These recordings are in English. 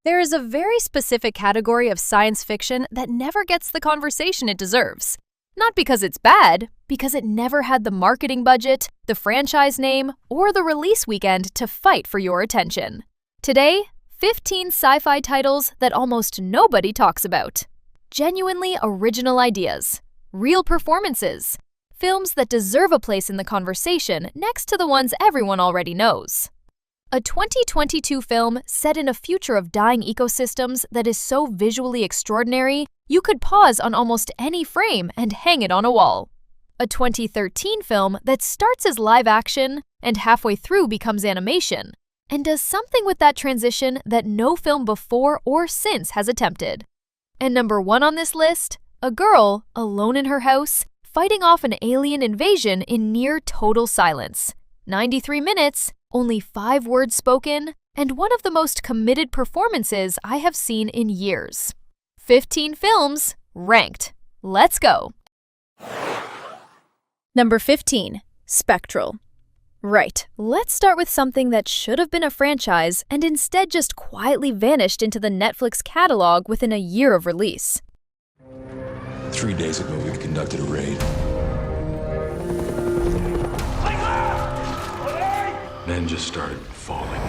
There is a very specific category of science fiction that never gets the conversation it deserves. Not because it's bad, because it never had the marketing budget, the franchise name, or the release weekend to fight for your attention. Today, 15 sci-fi titles that almost nobody talks about. Genuinely original ideas, real performances, films that deserve a place in the conversation next to the ones everyone already knows. A 2022 film set in a future of dying ecosystems that is so visually extraordinary, you could pause on almost any frame and hang it on a wall. A 2013 film that starts as live action and halfway through becomes animation, and does something with that transition that no film before or since has attempted. And number 1 on this list, a girl, alone in her house, fighting off an alien invasion in near total silence. 93 minutes, only 5 words spoken, and one of the most committed performances I have seen in years. 15 films, ranked. Let's go! Number 15, Spectral. Right, let's start with something that should have been a franchise and instead just quietly vanished into the Netflix catalog within a year of release. 3 days ago, we conducted a raid. Men just started falling.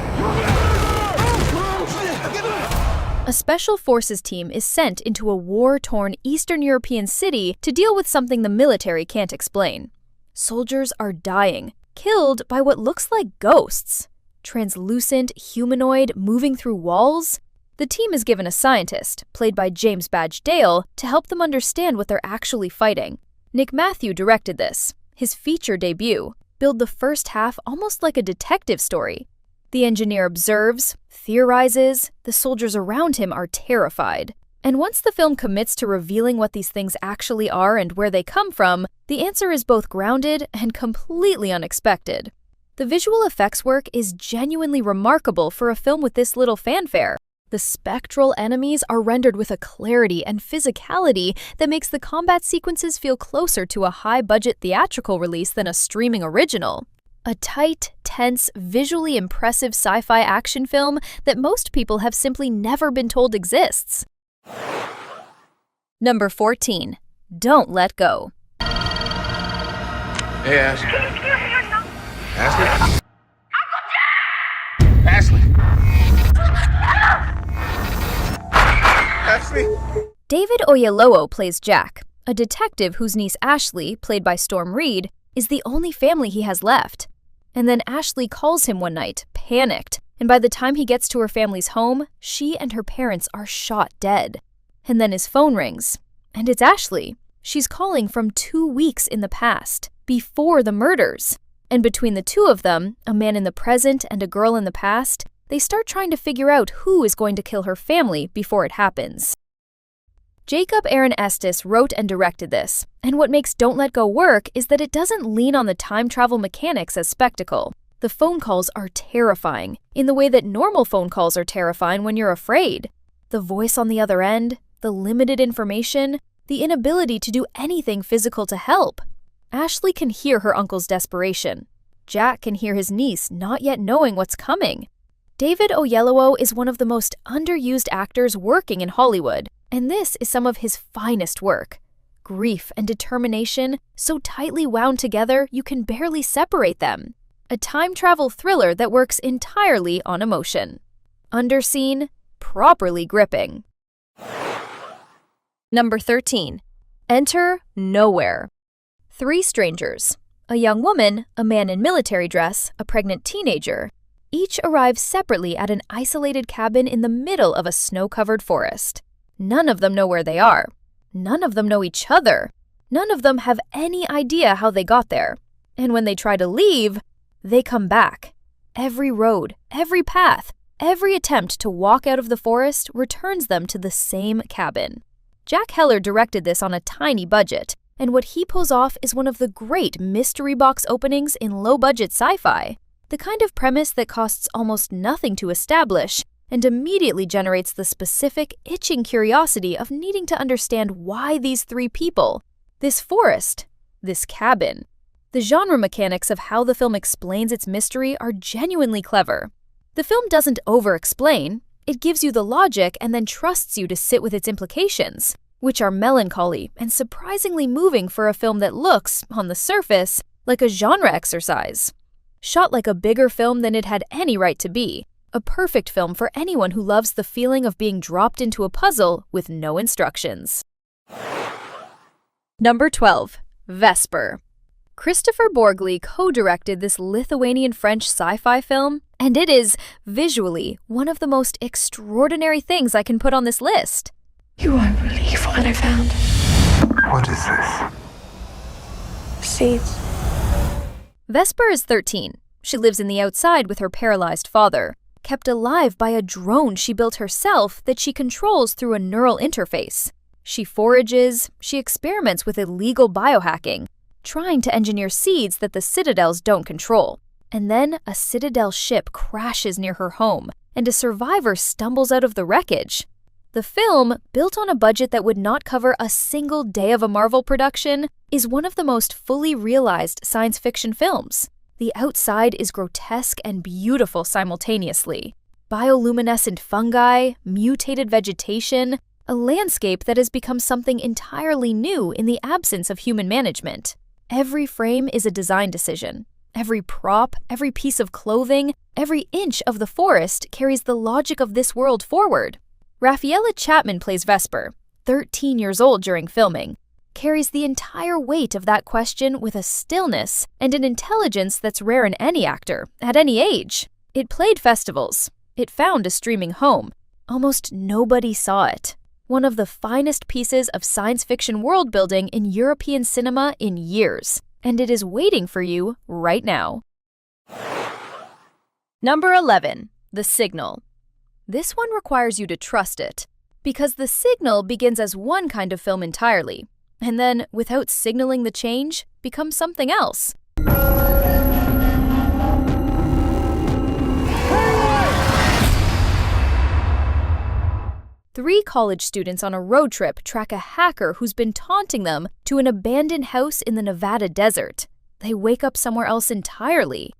A special forces team is sent into a war-torn Eastern European city to deal with something the military can't explain. Soldiers are dying, killed by what looks like ghosts. Translucent, humanoid, moving through walls. The team is given a scientist, played by James Badge Dale, to help them understand what they're actually fighting. Nick Matthew directed this, his feature debut, billed the first half almost like a detective story. The engineer observes, theorizes, the soldiers around him are terrified. And once the film commits to revealing what these things actually are and where they come from, the answer is both grounded and completely unexpected. The visual effects work is genuinely remarkable for a film with this little fanfare. The spectral enemies are rendered with a clarity and physicality that makes the combat sequences feel closer to a high-budget theatrical release than a streaming original. A tight, tense, visually impressive sci-fi action film that most people have simply never been told exists. Number 14, Don't Let Go. Hey, Ashley. Ashley? Ashley? Ashley? David Oyelowo plays Jack, a detective whose niece Ashley, played by Storm Reed, is the only family he has left. And then Ashley calls him one night, panicked, and by the time he gets to her family's home, she and her parents are shot dead. And then his phone rings, and it's Ashley. She's calling from 2 weeks in the past, before the murders. And between the two of them, a man in the present and a girl in the past, they start trying to figure out who is going to kill her family before it happens. Jacob Aaron Estes wrote and directed this, and what makes Don't Let Go work is that it doesn't lean on the time travel mechanics as spectacle. The phone calls are terrifying, in the way that normal phone calls are terrifying when you're afraid. The voice on the other end, the limited information, the inability to do anything physical to help. Ashley can hear her uncle's desperation. Jack can hear his niece not yet knowing what's coming. David Oyelowo is one of the most underused actors working in Hollywood, and this is some of his finest work. Grief and determination, so tightly wound together you can barely separate them. A time travel thriller that works entirely on emotion. Underseen, properly gripping. Number 13. Enter Nowhere. 3 strangers. A young woman, a man in military dress, a pregnant teenager. Each arrive separately at an isolated cabin in the middle of a snow-covered forest. None of them know where they are. None of them know each other. None of them have any idea how they got there. And when they try to leave, they come back. Every road, every path, every attempt to walk out of the forest returns them to the same cabin. Jack Heller directed this on a tiny budget, and what he pulls off is one of the great mystery box openings in low-budget sci-fi. The kind of premise that costs almost nothing to establish and immediately generates the specific, itching curiosity of needing to understand why these 3 people, this forest, this cabin. The genre mechanics of how the film explains its mystery are genuinely clever. The film doesn't over-explain, It gives you the logic and then trusts you to sit with its implications, which are melancholy and surprisingly moving for a film that looks, on the surface, like a genre exercise. Shot like a bigger film than it had any right to be, a perfect film for anyone who loves the feeling of being dropped into a puzzle with no instructions. Number 12. Vesper. Christopher Borgli co-directed this Lithuanian-French sci-fi film, and it is, visually, one of the most extraordinary things I can put on this list. You won't believe what I found. What is this? Seeds. Vesper is 13. She lives in the outside with her paralyzed father, kept alive by a drone she built herself that she controls through a neural interface. She forages, she experiments with illegal biohacking, trying to engineer seeds that the Citadels don't control. And then a Citadel ship crashes near her home, and a survivor stumbles out of the wreckage. The film, built on a budget that would not cover a single day of a Marvel production, is one of the most fully realized science fiction films. The outside is grotesque and beautiful simultaneously. Bioluminescent fungi, mutated vegetation, a landscape that has become something entirely new in the absence of human management. Every frame is a design decision. Every prop, every piece of clothing, every inch of the forest carries the logic of this world forward. Raffaella Chapman plays Vesper, 13 years old during filming, carries the entire weight of that question with a stillness and an intelligence that's rare in any actor, at any age. It played festivals. It found a streaming home. Almost nobody saw it. One of the finest pieces of science fiction world building in European cinema in years, and it is waiting for you right now. Number 11. The Signal. This one requires you to trust it, because The Signal begins as one kind of film entirely, and then, without signaling the change, becomes something else. Three college students on a road trip track a hacker who's been taunting them to an abandoned house in the Nevada desert. They wake up somewhere else entirely.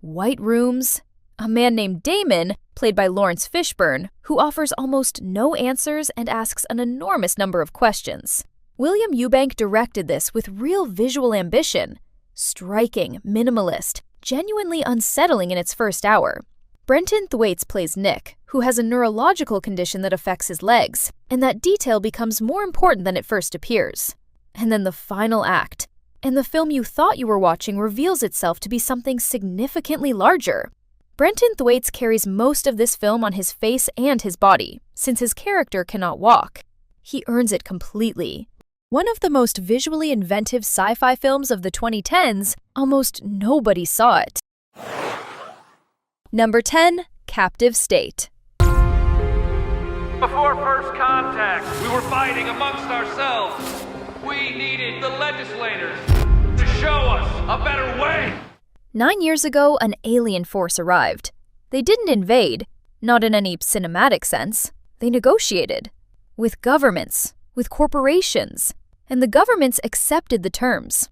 White rooms, a man named Damon, played by Lawrence Fishburne, who offers almost no answers and asks an enormous number of questions. William Eubank directed this with real visual ambition. Striking, minimalist, genuinely unsettling in its first hour. Brenton Thwaites plays Nick, who has a neurological condition that affects his legs, and that detail becomes more important than it first appears. And then the final act, and the film you thought you were watching reveals itself to be something significantly larger. Brenton Thwaites carries most of this film on his face and his body, since his character cannot walk. He earns it completely. One of the most visually inventive sci-fi films of the 2010s, almost nobody saw it. Number 10. Captive State. Before first contact, we were fighting amongst ourselves. We needed the legislators to show us a better way. 9 years ago, an alien force arrived. They didn't invade, not in any cinematic sense. They negotiated. With governments, with corporations, and the governments accepted the terms.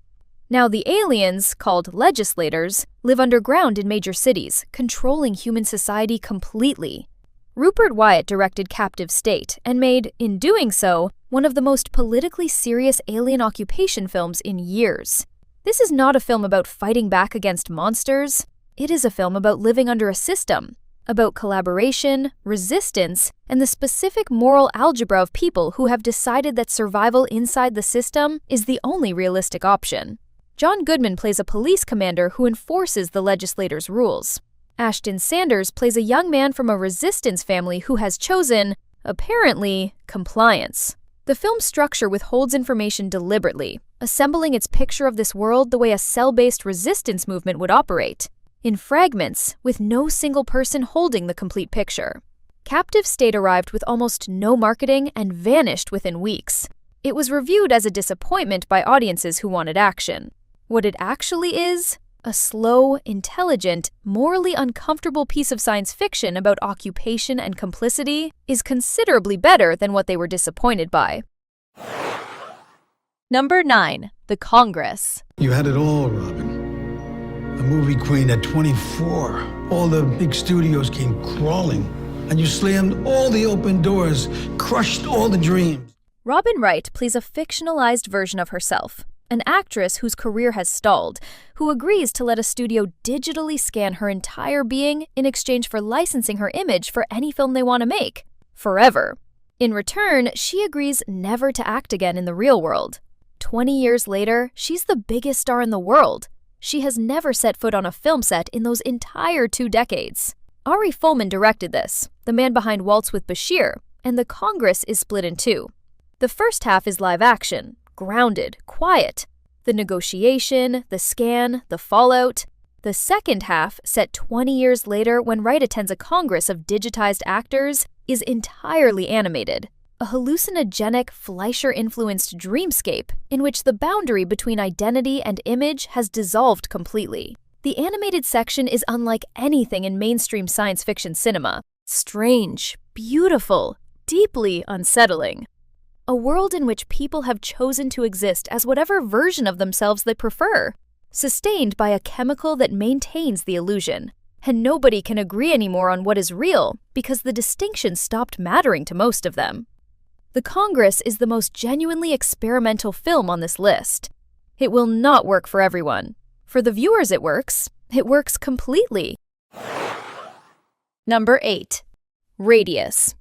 Now the aliens, called legislators, live underground in major cities, controlling human society completely. Rupert Wyatt directed Captive State and made, in doing so, one of the most politically serious alien occupation films in years. This is not a film about fighting back against monsters. It is a film about living under a system, about collaboration, resistance, and the specific moral algebra of people who have decided that survival inside the system is the only realistic option. John Goodman plays a police commander who enforces the legislators' rules. Ashton Sanders plays a young man from a resistance family who has chosen, apparently, compliance. The film's structure withholds information deliberately, assembling its picture of this world the way a cell-based resistance movement would operate, in fragments, with no single person holding the complete picture. Captive State arrived with almost no marketing and vanished within weeks. It was reviewed as a disappointment by audiences who wanted action. What it actually is, a slow, intelligent, morally uncomfortable piece of science fiction about occupation and complicity, is considerably better than what they were disappointed by. Number 9. The Congress. You had it all, Robin. A movie queen at 24. All the big studios came crawling. and you slammed all the open doors, crushed all the dreams. Robin Wright plays a fictionalized version of herself, an actress whose career has stalled, who agrees to let a studio digitally scan her entire being in exchange for licensing her image for any film they want to make, forever. In return, she agrees never to act again in the real world. 20 years later, she's the biggest star in the world. She has never set foot on a film set in those entire 2 decades. Ari Folman directed this, the man behind Waltz with Bashir, and The Congress is split in 2. The first half is live action, grounded, quiet. The negotiation, the scan, the fallout. The second half, set 20 years later when Wright attends a congress of digitized actors, is entirely animated. A hallucinogenic, Fleischer-influenced dreamscape in which the boundary between identity and image has dissolved completely. The animated section is unlike anything in mainstream science fiction cinema. Strange, beautiful, deeply unsettling. A world in which people have chosen to exist as whatever version of themselves they prefer, sustained by a chemical that maintains the illusion. And nobody can agree anymore on what is real because the distinction stopped mattering to most of them. The Congress is the most genuinely experimental film on this list. It will not work for everyone. For the viewers it works completely. Number 8. Radius.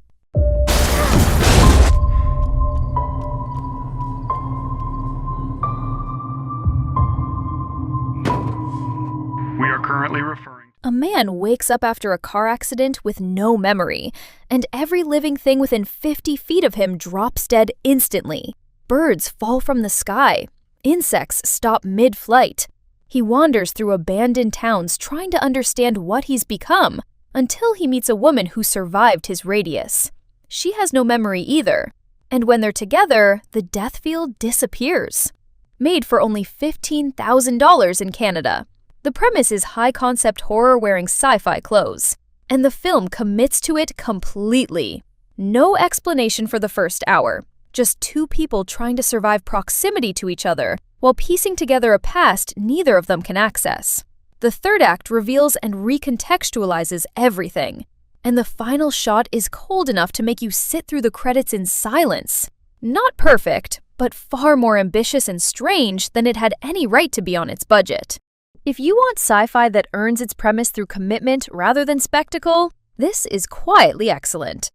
We are currently referring. A man wakes up after a car accident with no memory, and every living thing within 50 feet of him drops dead instantly. Birds fall from the sky. Insects stop mid-flight. He wanders through abandoned towns trying to understand what he's become, until he meets a woman who survived his radius. She has no memory either, and when they're together, the death field disappears. Made for only $15,000 in Canada. The premise is high-concept horror wearing sci-fi clothes, and the film commits to it completely. No explanation for the first hour, just 2 people trying to survive proximity to each other while piecing together a past neither of them can access. The third act reveals and recontextualizes everything, and the final shot is cold enough to make you sit through the credits in silence. Not perfect, but far more ambitious and strange than it had any right to be on its budget. If you want sci-fi that earns its premise through commitment rather than spectacle, this is quietly excellent.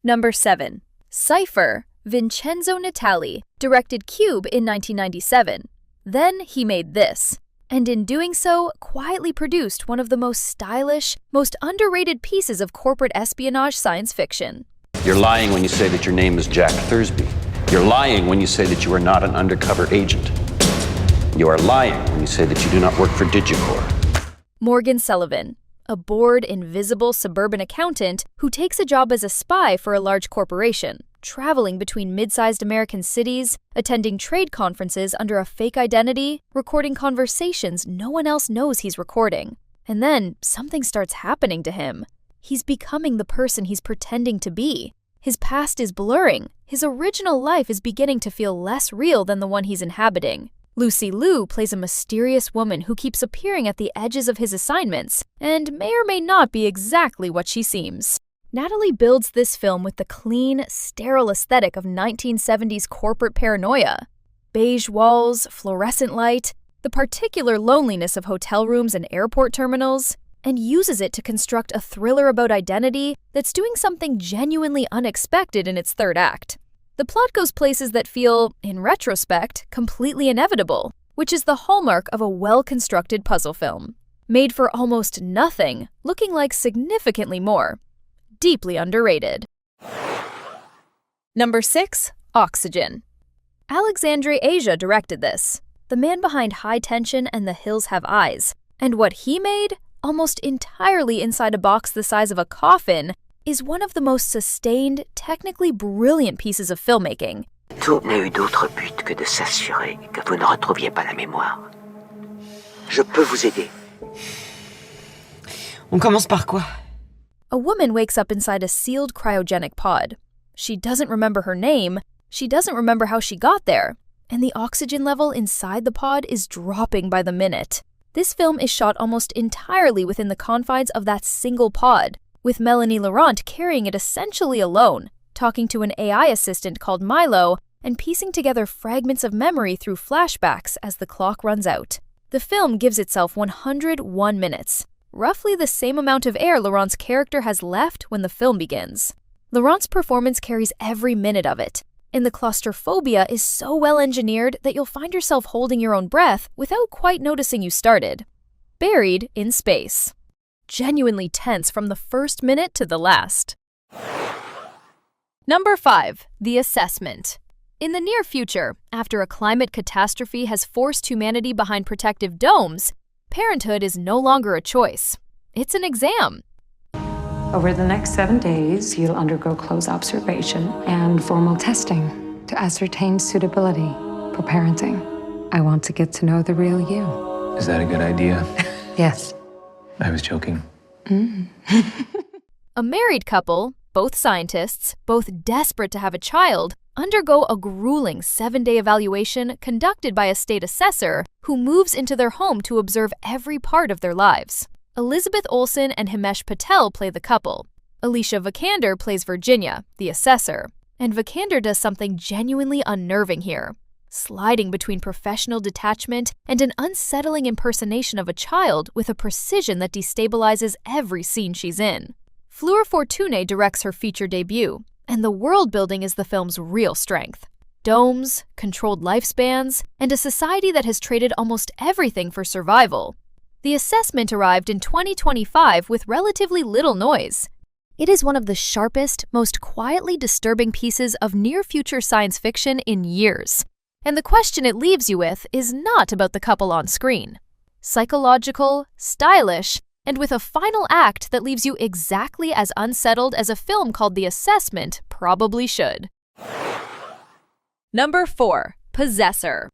Number 7. Cypher. Vincenzo Natali directed Cube in 1997. Then he made this, and in doing so, quietly produced one of the most stylish, most underrated pieces of corporate espionage science fiction. You're lying when you say that your name is Jack Thursby. You're lying when you say that you are not an undercover agent. You are lying when you say that you do not work for Digicor. Morgan Sullivan, a bored, invisible suburban accountant who takes a job as a spy for a large corporation, traveling between mid-sized American cities, attending trade conferences under a fake identity, recording conversations no one else knows he's recording. And then something starts happening to him. He's becoming the person he's pretending to be. His past is blurring. His original life is beginning to feel less real than the one he's inhabiting. Lucy Liu plays a mysterious woman who keeps appearing at the edges of his assignments and may or may not be exactly what she seems. Natalie builds this film with the clean, sterile aesthetic of 1970s corporate paranoia. Beige walls, fluorescent light, the particular loneliness of hotel rooms and airport terminals, and uses it to construct a thriller about identity that's doing something genuinely unexpected in its third act. The plot goes places that feel, in retrospect, completely inevitable, which is the hallmark of a well-constructed puzzle film. Made for almost nothing, looking like significantly more. Deeply underrated. Number 6. Oxygen. Alexandre Aja directed this, the man behind High Tension and The Hills Have Eyes, and what he made, almost entirely inside a box the size of a coffin, is one of the most sustained, technically brilliant pieces of filmmaking. Tout n'a eu d'autre but que de s'assurer que vous ne retrouviez pas la mémoire. Je peux vous aider. On commence par quoi? A woman wakes up inside a sealed cryogenic pod. She doesn't remember her name, she doesn't remember how she got there, and the oxygen level inside the pod is dropping by the minute. This film is shot almost entirely within the confines of that single pod, with Melanie Laurent carrying it essentially alone, talking to an AI assistant called Milo and piecing together fragments of memory through flashbacks as the clock runs out. The film gives itself 101 minutes, roughly the same amount of air Laurent's character has left when the film begins. Laurent's performance carries every minute of it, and the claustrophobia is so well engineered that you'll find yourself holding your own breath without quite noticing you started. Buried in space. Genuinely tense from the first minute to the last. Number 5. The Assessment. In the near future, after a climate catastrophe has forced humanity behind protective domes, parenthood is no longer a choice. It's an exam. Over the next 7 days, you'll undergo close observation and formal testing to ascertain suitability for parenting. I want to get to know the real you. Is that a good idea? Yes. I was joking. A married couple, both scientists, both desperate to have a child, undergo a grueling 7-day evaluation conducted by a state assessor who moves into their home to observe every part of their lives. Elizabeth Olsen and Himesh Patel play the couple. Alicia Vikander plays Virginia, the assessor. And Vikander does something genuinely unnerving here, sliding between professional detachment and an unsettling impersonation of a child with a precision that destabilizes every scene she's in. Fleur Fortuné directs her feature debut, and the world building is the film's real strength. Domes, controlled lifespans, and a society that has traded almost everything for survival. The Assessment arrived in 2025 with relatively little noise. It is one of the sharpest, most quietly disturbing pieces of near-future science fiction in years. And the question it leaves you with is not about the couple on screen. Psychological, stylish, and with a final act that leaves you exactly as unsettled as a film called The Assessment probably should. Number 4. Possessor.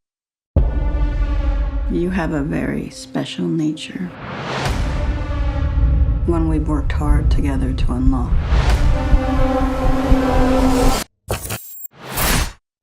You have a very special nature. One we've worked hard together to unlock.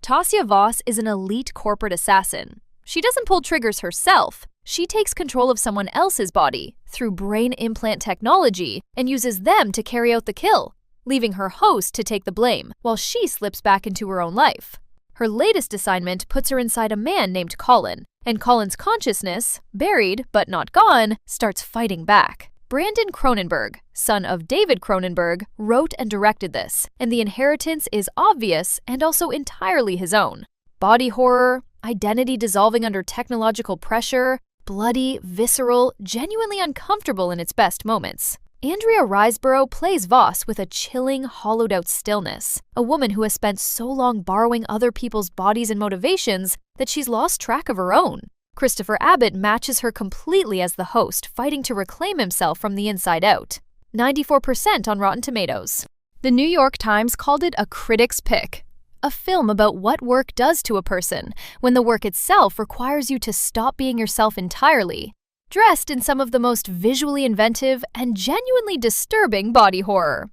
Tasia Voss is an elite corporate assassin. She doesn't pull triggers herself. She takes control of someone else's body through brain implant technology and uses them to carry out the kill, leaving her host to take the blame while she slips back into her own life. Her latest assignment puts her inside a man named Colin, and Colin's consciousness, buried but not gone, starts fighting back. Brandon Cronenberg, son of David Cronenberg, wrote and directed this, and the inheritance is obvious and also entirely his own. Body horror, identity dissolving under technological pressure, bloody, visceral, genuinely uncomfortable in its best moments. Andrea Riseborough plays Voss with a chilling, hollowed-out stillness, a woman who has spent so long borrowing other people's bodies and motivations that she's lost track of her own. Christopher Abbott matches her completely as the host, fighting to reclaim himself from the inside out. 94% on Rotten Tomatoes. The New York Times called it a critic's pick. A film about what work does to a person when the work itself requires you to stop being yourself entirely, dressed in some of the most visually inventive and genuinely disturbing body horror.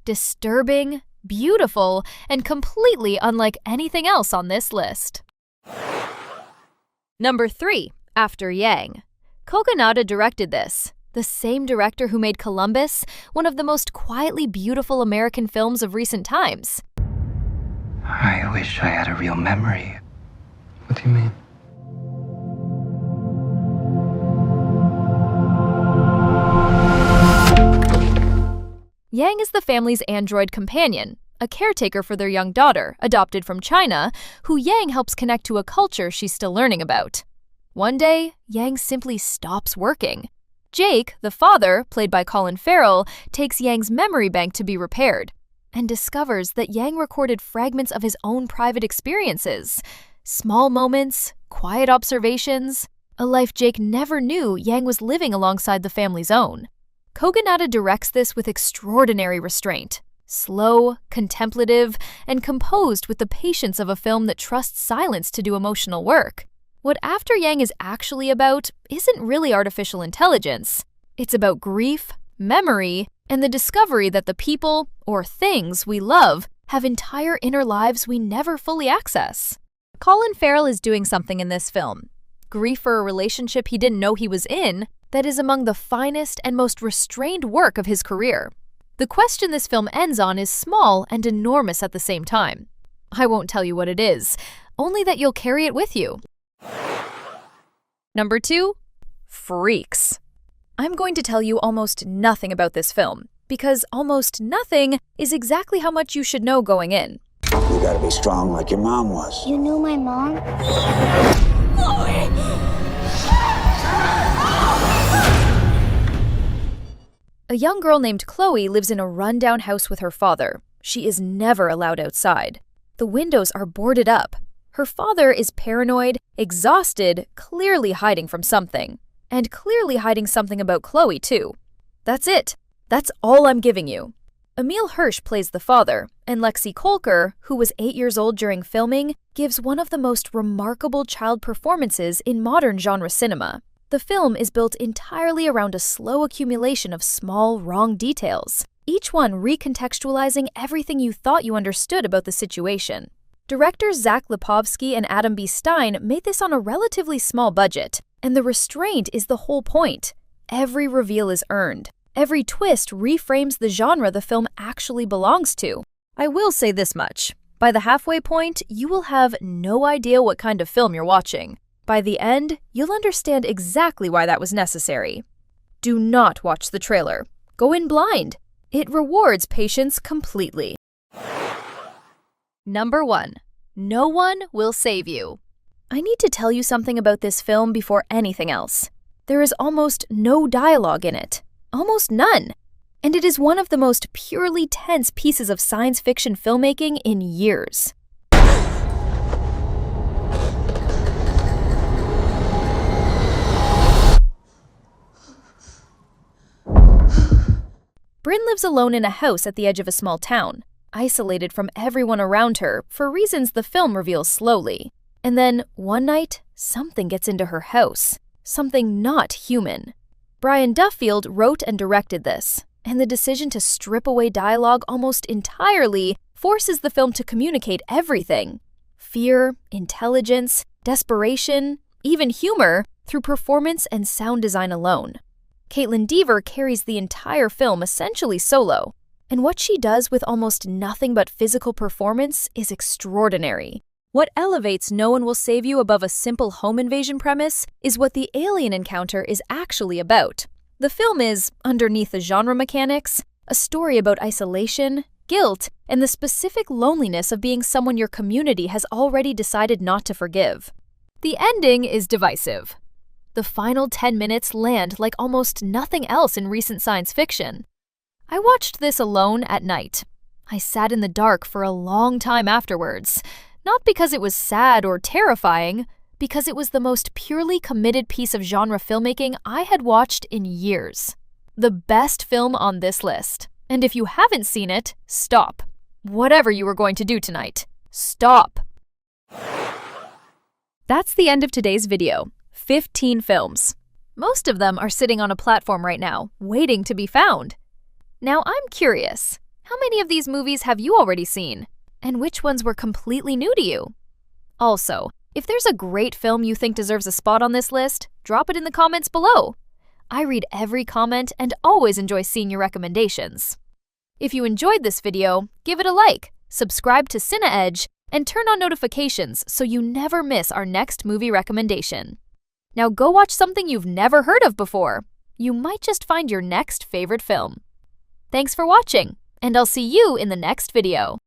Disturbing, beautiful, and completely unlike anything else on this list. Number 3. After Yang. Kogonada directed this, the same director who made Columbus, one of the most quietly beautiful American films of recent times. I wish I had a real memory. What do you mean? Yang is the family's android companion, a caretaker for their young daughter, adopted from China, who Yang helps connect to a culture she's still learning about. One day, Yang simply stops working. Jake, the father, played by Colin Farrell, takes Yang's memory bank to be repaired, and discovers that Yang recorded fragments of his own private experiences. Small moments, quiet observations, a life Jake never knew Yang was living alongside the family's own. Kogonada directs this with extraordinary restraint, slow, contemplative, and composed with the patience of a film that trusts silence to do emotional work. What After Yang is actually about isn't really artificial intelligence. It's about grief, memory, and the discovery that the people, or things, we love have entire inner lives we never fully access. Colin Farrell is doing something in this film. grief for a relationship he didn't know he was in, that is among the finest and most restrained work of his career. The question this film ends on is small and enormous at the same time. I won't tell you what it is, only that you'll carry it with you. Number 2. Freaks. I'm going to tell you almost nothing about this film, because almost nothing is exactly how much you should know going in. You gotta be strong like your mom was. You knew my mom? A young girl named Chloe lives in a rundown house with her father. She is never allowed outside. The windows are boarded up. Her father is paranoid, exhausted, clearly hiding from something. And clearly hiding something about Chloe, too. That's it. That's all I'm giving you. Emil Hirsch plays the father, and Lexi Kolker, who was 8 years old during filming, gives one of the most remarkable child performances in modern genre cinema. The film is built entirely around a slow accumulation of small, wrong details, each one recontextualizing everything you thought you understood about the situation. Directors Zach Lipovsky and Adam B. Stein made this on a relatively small budget, and the restraint is the whole point. Every reveal is earned. Every twist reframes the genre the film actually belongs to. I will say this much. By the halfway point, you will have no idea what kind of film you're watching. By the end, you'll understand exactly why that was necessary. Do not watch the trailer. Go in blind. It rewards patience completely. Number 1. No One Will Save You. I need to tell you something about this film before anything else. There is almost no dialogue in it. Almost none. And it is one of the most purely tense pieces of science fiction filmmaking in years. Bryn lives alone in a house at the edge of a small town, isolated from everyone around her for reasons the film reveals slowly. And then, one night, something gets into her house. Something not human. Brian Duffield wrote and directed this, and the decision to strip away dialogue almost entirely forces the film to communicate everything. Fear, intelligence, desperation, even humor, through performance and sound design alone. Caitlin Dever carries the entire film essentially solo, and what she does with almost nothing but physical performance is extraordinary. What elevates No One Will Save You above a simple home invasion premise is what the alien encounter is actually about. The film is, underneath the genre mechanics, a story about isolation, guilt, and the specific loneliness of being someone your community has already decided not to forgive. The ending is divisive. The final 10 minutes land like almost nothing else in recent science fiction. I watched this alone at night. I sat in the dark for a long time afterwards, not because it was sad or terrifying, because it was the most purely committed piece of genre filmmaking I had watched in years. The best film on this list. And if you haven't seen it, stop. Whatever you were going to do tonight, stop. That's the end of today's video. 15 films. Most of them are sitting on a platform right now, waiting to be found. Now I'm curious, how many of these movies have you already seen? And which ones were completely new to you? Also, if there's a great film you think deserves a spot on this list, drop it in the comments below. I read every comment and always enjoy seeing your recommendations. If you enjoyed this video, give it a like, subscribe to Cine Edge, and turn on notifications so you never miss our next movie recommendation. Now go watch something you've never heard of before. You might just find your next favorite film. Thanks for watching, and I'll see you in the next video.